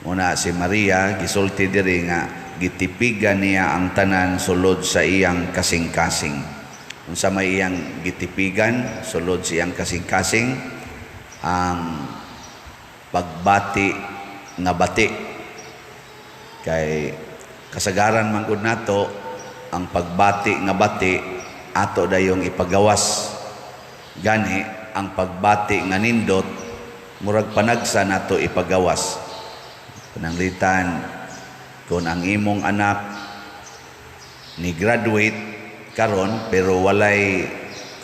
Una si Maria gisulti diri nga gitipigan niya ang tanan sulod sa iyang kasing-kasing. Unsa may iyang gitipigan sulod sa iyang kasing-kasing ang pagbati nga bati. Kay kasagaran man gud nato ang pagbati nga bati ato dayong ipagawas. Gani ang pagbati nga nindot murag panagsa nato ipagawas. Pananglitan kung ang imong anak ni graduate karon pero walay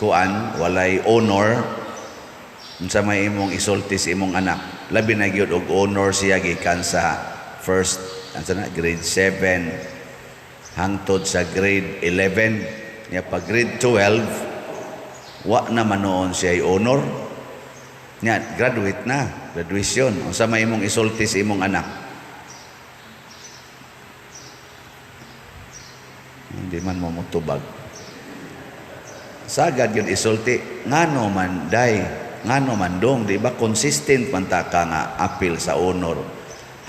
kuan, walay honor, unsa may imong isulti sa imong anak, labi na gyud og honor siya gikan sa first grade 7 hangtod sa grade 11 nya pag grade 12 wa na manoon siya ay honor nya graduate na, graduation. Unsa may imong isulti sa imong anak? Hindi man mo mutubag. Sagad yun isulti, ngano man day, ngano man dong, di ba consistent man ta ka nga appeal sa honor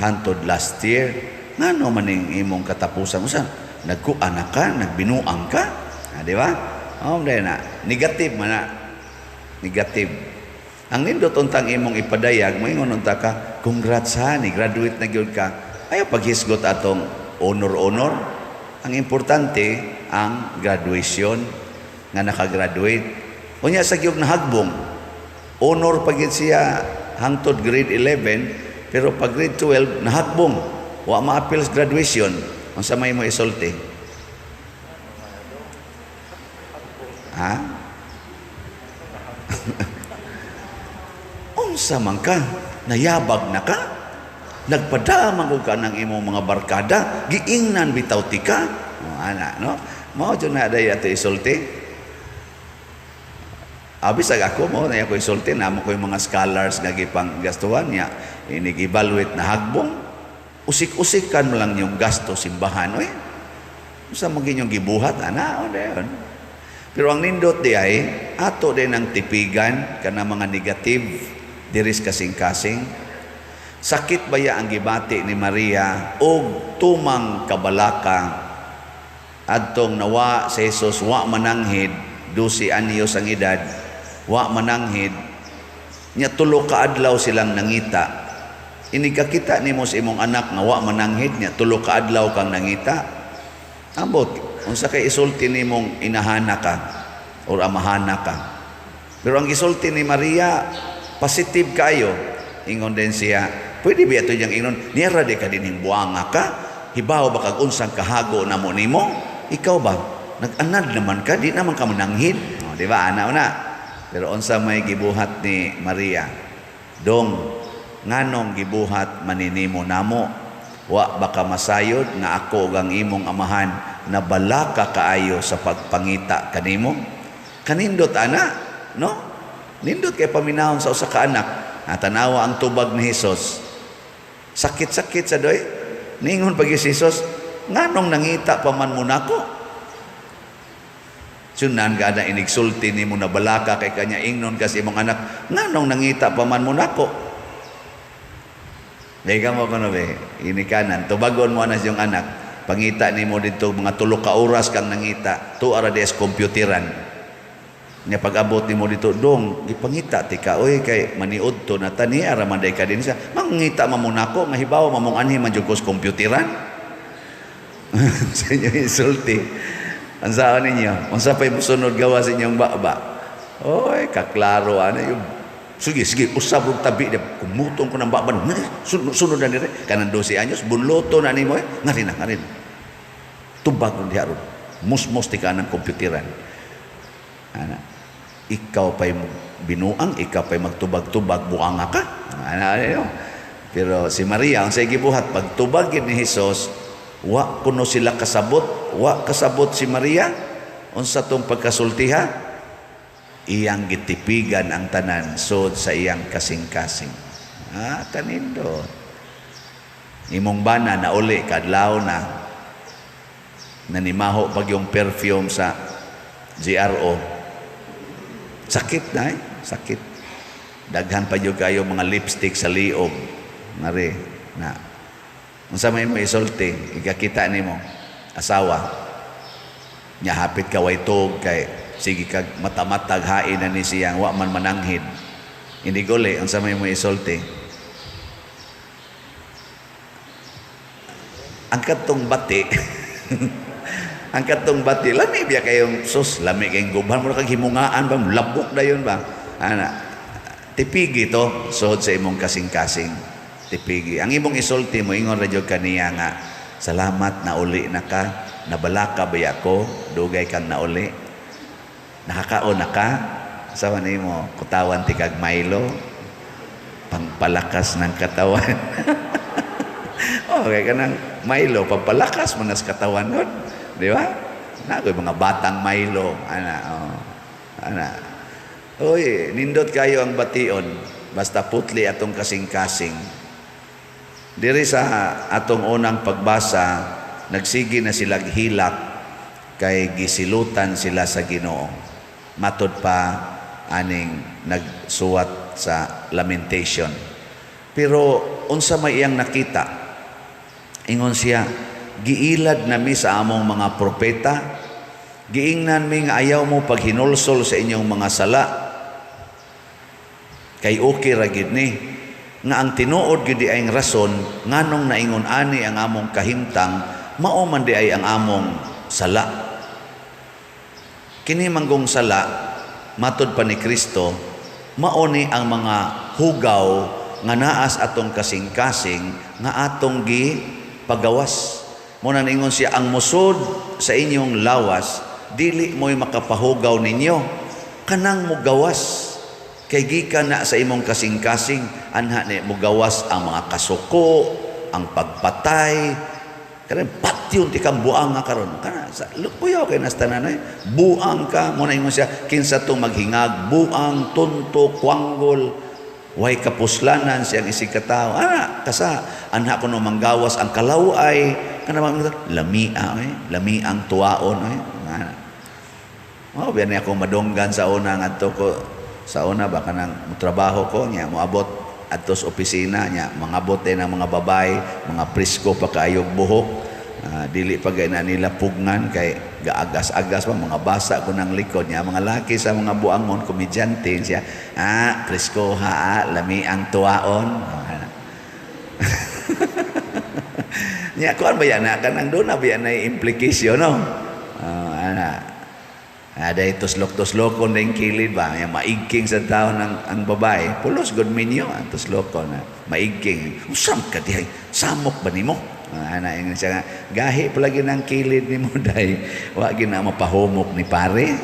hantod last year, ngano man ning imong katapusan, usan nagkuana ka, nagbinuang ka, di ba? Dahil na, negative man na, negative. Ang nindot untang imong ipadayag, moingon unta ka, congrats ha, ni graduate na gyud ka. Ayaw paghisgot atong honor-honor. Ang importante ang graduation nga nakagraduate. Unya sa gyud nahagbong, honor pagid siya hangtod grade 11, pero pag grade 12 nahagbong, wa ma-appeal sa graduation. Unsa may mo isulti? Ha? Unsa man ka? Nayabag na ka? Nagpadamang ko ka ng imong mga barkada? Giingnan bitaw ti ka? Ana, no? Mao dyan na day ato isulti. Abis ako mo na ako isulti, namo ko yung mga scholars nga gipang gastuhan niya. Inigibalwit na hagbong. Usik-usikan mo lang yung gasto simbahan. Oy, unsa mo ginyong gibuhat? Ana, o dayon. Pero ang nindot di ay, ato din ang tipigan ka na mga negative diris kasing-kasing. Sakit baya ang gibati ni Maria og tumang kabalaka adtong nawa sa Jesus wa mananghid 12 anyos ang edad, wa mananghid nya tulo ka adlaw silang nangita. Inigakita nimo sa imong anak nga wa mananghid nya tulo ka adlaw kang nangita. Ambot unsa kay isulti nimong inahana ka or amahana ka. Pero ang isulti ni Maria positive kayo. Ingon din siya, pwede ba ito yung ingon, niyara di ka din buanga ka, hibaw ba kag unsang kahago na mo nimo? Ikaw ba? Nag-anad naman ka, di naman ka mananghid. O, di ba? Ana una. Pero unsa may gibuhat ni Maria? Dong, nganong gibuhat maninimo namo? Wa baka masayod nga ako ang imong amahan na balaka kaayo sa pagpangita kanimo? Kanindot ana, no? Nindot kay paminahon sa usa ka anak. Natanawa ang tubag ni Jesus. Sakit-sakit sa doy. Ningon pag si Jesus, nganong nangita pa man mo nako? Sunan ka na inigsulti ni mo na balaka kay kanya ingnon kasi mong anak, nganong nangita pa man mo nako? Dahil ka mo ko na be, inikanan, tubagon mo na siyong anak, pangita ni mo dito mga 3 ka oras kang nangita, 2 ara des kompyutiran. Nya pag-abot ni mo dito, dong, gipangita ti ka, oy, kay maniud to na tani, ara manday ka din siya, mangita mamunako, mahibaw, mamong anhi, manjugos kompyutiran. Sa inyo insulti. Ang saan ninyo, ang sa pa'y sunod gawa sa inyong baba. Oy, kaklaro, ano yung, sige, usab og tabi, kumutong ko ng baba, sunod na nire, kanang 12 anyos, bunloto na ni mo, ngarin na, tubag ng diharon, musmos ti ka ng kompyutiran. Ana, ikaw pa'y binuang, ikaw pa'y magtubag-tubag, buanga ka. Ano. Pero si Maria, ang sa gibuhat, pagtubag ni Jesus, wa kuno sila kasabot, wa kasabot si Maria, unsa tong pagkasultiha, iyang gitipigan ang tanan, sod sa iyang kasing-kasing. Kanindo. Imong bana na uli, kadlaw na, nanimaho pag yung perfume sa GRO. Sakit na sakit. Daghan pa yung kayo mga lipstick sa liog. Ngari, na Unsa may mo isulti, ikakita nimo asawa. Nya hapit ka way tog kay sige kag matamatag hain na ni siyang wa man mananghid. Hindi guli unsa may mo isulti. Ang katong bati ang katong bati lami biya kayong sus lami kayong guban mo kag himungaan ba labok dayon ba ana tipigi to suod sa imong kasing-kasing. Tipigi. Ang imong isulti mo, ingon radyo kaniya nga, salamat na uli na ka, nabala ka ba ako, dugay kang na uli, nakakaon na ka, sawa na mo, kutawan ti kag Milo, pangpalakas ng katawan. Okay ka ng Milo, pangpalakas mo nas katawan nun, di ba? Nakoy mga batang Milo, ana. Uy, nindot kayo ang bation, basta putli atong kasing-kasing. Diri sa atong unang pagbasa, nagsigi na sila hilak kay gisilutan sila sa Ginoo. Matod pa aning nagsuwat sa Lamentation. Pero unsa may iyang nakita? Ingon siya, giilad nami sa among mga propeta, giingnan mi nga ayaw mo paghinulsol sa inyong mga sala, kay okay ra gid ni nga ang tinuod gid ay ang rason nganong naingon ani ang among kahimtang mao man di ay ang among sala. Kini manggong sala matud pa ni Kristo mao ni ang mga hugaw nga naas atong kasing-kasing nga atong gi pagawas. Muna ningon siya ang musod sa inyong lawas dili mo'y makapahugaw ninyo kanang mugawas. Kay gikan na sa imong kasing-kasing, anha ni mugawas ang mga kasuko, ang pagpatay, karon patyon ti kang buang nga karon. Kana sa lukuyaw kay nas tanan buang ka mo na ingon siya kinsa tong maghingag, buang, tunto, kwanggol, way kapuslanan siyang isig katao. Ana kasa anha kuno manggawas ang kalaway, kana lamia lamiang tuwaon ana. Mao biya ni ako madonggan sa una ngadto ko sa una ba kanang trabaho ko nya moabot adto sa opisina nya mangabot ng mga babay, mga presko pa kaayog buhok, dili pa gay na nila pugnan kay gaagas-agas pa mga basa ko ng likod nya mga laki sa mga buangon komedyante siya presko lami ang tuwaon. Nya kuan ba yan kanang do na ba yan implication no ada tuslok-tuslokon na yung kilid ba? Yung maigking sa tao ang babae. Pulos, good minyo. Ang tuslokon na maigking. Usam ka dihay. Samok ba ni mo? Yung siya nga, gahi palagi ng kilid ni mo dahil wag na mapahumok ni pare.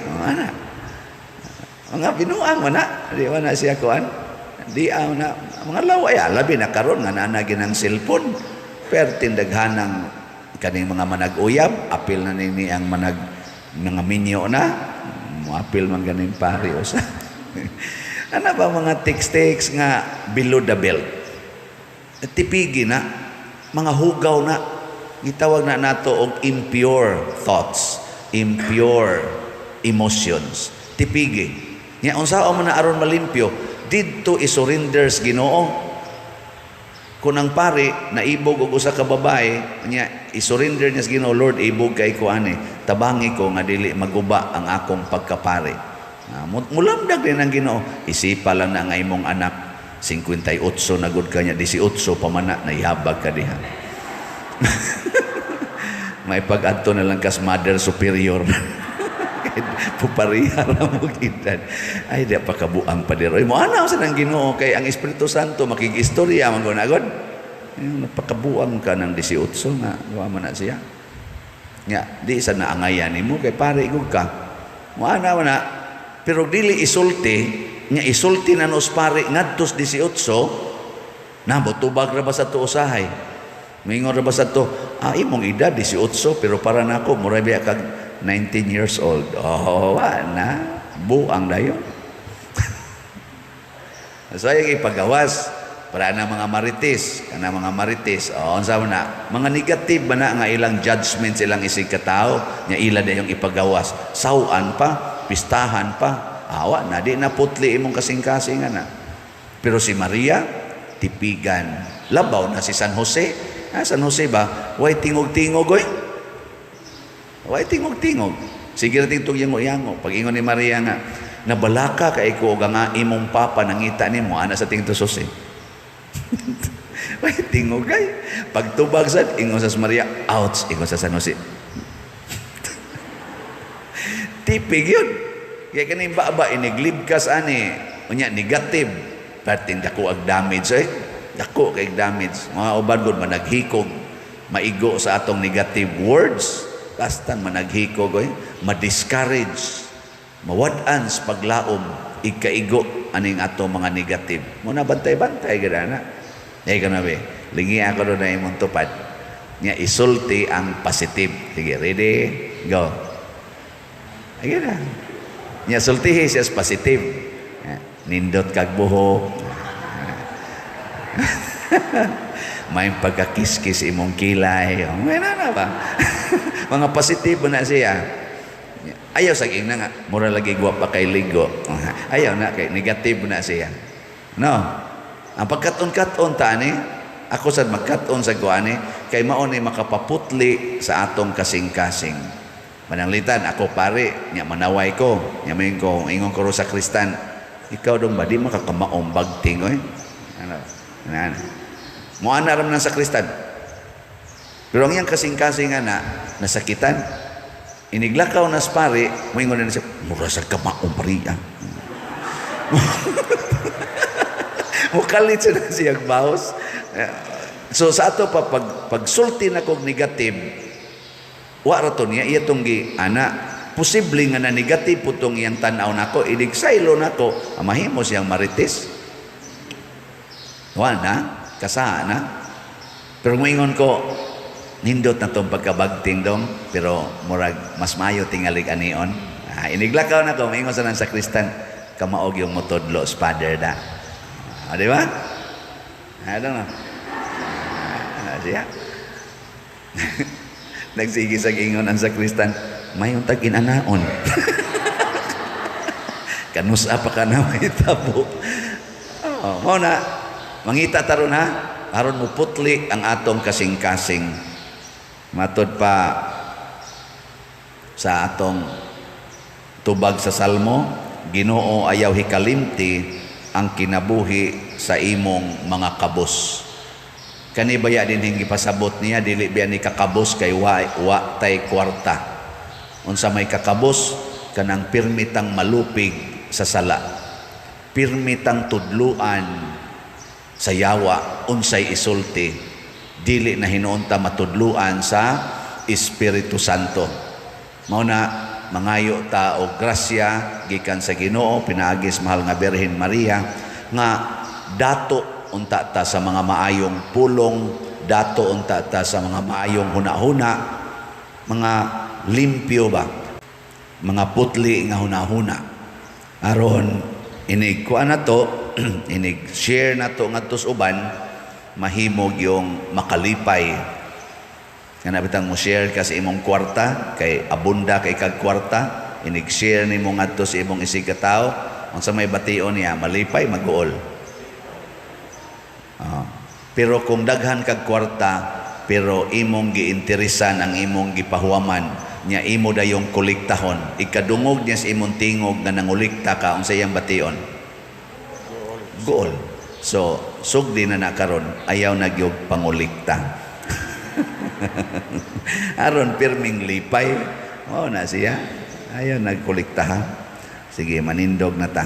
Mga binuang mo na. Di ba na siya kuhan? Di na. Mga laway, labi na karon nga nanagin ng cellphone. Pero tindaghan ng kaning mga manag-uyab. Apil na nini ang mga minyo na muapil man ganin pare usa. Ano ba mga text nga below the belt? Tipigi na mga hugaw na gitawag na nato og impure thoughts, impure emotions. Tipigi. Nya unsa man na aron malimpyo didto isurrenders Ginoo. Kung ang pare naibog og usa ka babae nya isurrender niya sa Ginoo, Lord ibog kay ko ani tabangi ko nga dili maguba ang akong pagkapare. Mulamdag din ang Ginoo, isipa lang na nga imong anak 58 na gud kanya 18 pamana na ihabag ka diha. May pag-adto na lang kas mother superior. Pupariha ra mo edad. Ay di pa kabuang pa diro. Mo ana sa nang Ginoo kay ang Espiritu Santo makigistorya man gunagod. Napakabuang ka ng 18 nga wa man na siya. Nya di sa naangayan nimo kay pare gud ka. Mo ana na pero dili isulti nya isulti na nos pare ngadtos 18 na botubag ra ba sa to usahay. Mingon ra ba sa to imong edad 18 pero para nako mura biya kag 19 years old. Na buang dayon. So yung ipagawas para na mga marites, unsa na mga negative ba na nga ilang judgments ilang isig katao, nya ila dayong ipagawas. Sawan pa, pistahan pa. Awa na di na putli imong kasing-kasing na. Pero si Maria tipigan. Labaw na si San Jose. San Jose ba? Way tingog-tingog oy. Way tingog-tingog. Sige na tingtog yango-yango. Pag ingon ni Maria nga, nabalaka kay ko nga imong papa nangita nimo ana sa tingto Jose. Way tingog kay. Pagtubag sad ingon sa Maria, ouch, ingon sa San Jose. Tipig yun. Kaya kaning baba iniglibkas ani, unya negative. Perting dako ag damage eh. Dako kay damage. Mga uban gud managhikog, maigo sa atong negative words. Basta managhikog oy, ma-discourage, mawad-an sa paglaom, ikaigo aning atong mga negative. Muna bantay-bantay gid ana. Ay kanabe, lingi ako do na imong tupad. Nya isulti ang positive. Sige, ready? Go. Ay na. Nya sultihi siya sa positive. Nindot kag buhok. May pagkakiskis imong kilay. May na ba? Mga positibo na siya. Ayaw sa na nga, mura lagi guwapa kay ligo. Ayaw na kay negative na siya. No? Ang pagkaton-katon ta ni, ako sad magkaton sa kuani kay mao ni makapaputli sa atong kasing-kasing. Mananglitan ako pare, nya manaway ko, nya mayon ko ingon ko sa Kristan. Ikaw dong ba di makakamaong bagting oy? Ano? Ano? Mo ana ram nang sa Kristan. Pero ang iyang kasing-kasing na nasakitan, iniglakaw na pare, moingon na siya, mura sa kamaong pariya. Mukalit siya na siyang baos. So sa ato pa, pagsulti na kong negative, wala to niya, iya itong ana, posible nga na negative po itong iyang tanaw na ko, idigsaylo na ko, amahimo siyang marites. Wala na, kasahan na. Pero moingon ko, nindot na itong pagkabagting dong, pero murag mas mayo tingalig anion. Iniglakaw na ko, maingon sa nang sakristan, kamaog yung motodlo, spader na. Di ba? Ano nga? Siya. Nagsigi sa ingon ang sakristan, mayong tag-inanaon. Kanusa pa ka na may tabo. Mo na, mangita taron ha, aron mo putli ang atong kasing-kasing. Matod pa sa atong tubag sa Salmo, Ginoo ayaw hikalimti ang kinabuhi sa imong mga kabus. Kani baya din hingi pasabot niya, dili biya ni kakabus kay wa tay kwarta. Unsa may kakabus, kanang pirmitang malupig sa sala. Pirmitang tudluan sa yawa, unsay isulti. Dili na hinuunta matudluan sa Espiritu Santo. Mao na mangayo ta og grasya gikan sa Ginoo pinaagis mahal nga Birhen Maria nga dato unta ta sa mga maayong pulong, dato unta ta sa mga maayong huna-huna, mga limpyo ba, mga putli nga huna-huna. Aron inig kuan na to, inig share na to ngadto sa uban, mahimog yung makalipay. Nga bitang mo share ka sa imong kwarta, kay abunda kay kag kwarta, inig-share ni mo ngadto sa imong isig ka tao, unsa may bation niya, malipay, mag-uol. Pero kung daghan kag kwarta, pero imong giinteresan ang imong gipahuwaman, nya imo dayong kolektahon, ikadungog niya sa imong tingog nga nangulikta ka, unsa iyang bation? Goal. So, sugdi na karon ayaw nagyog pangulikta. Aron pirming lipay, na siya. Ayaw nagkulikta ha. Sige, manindog na ta.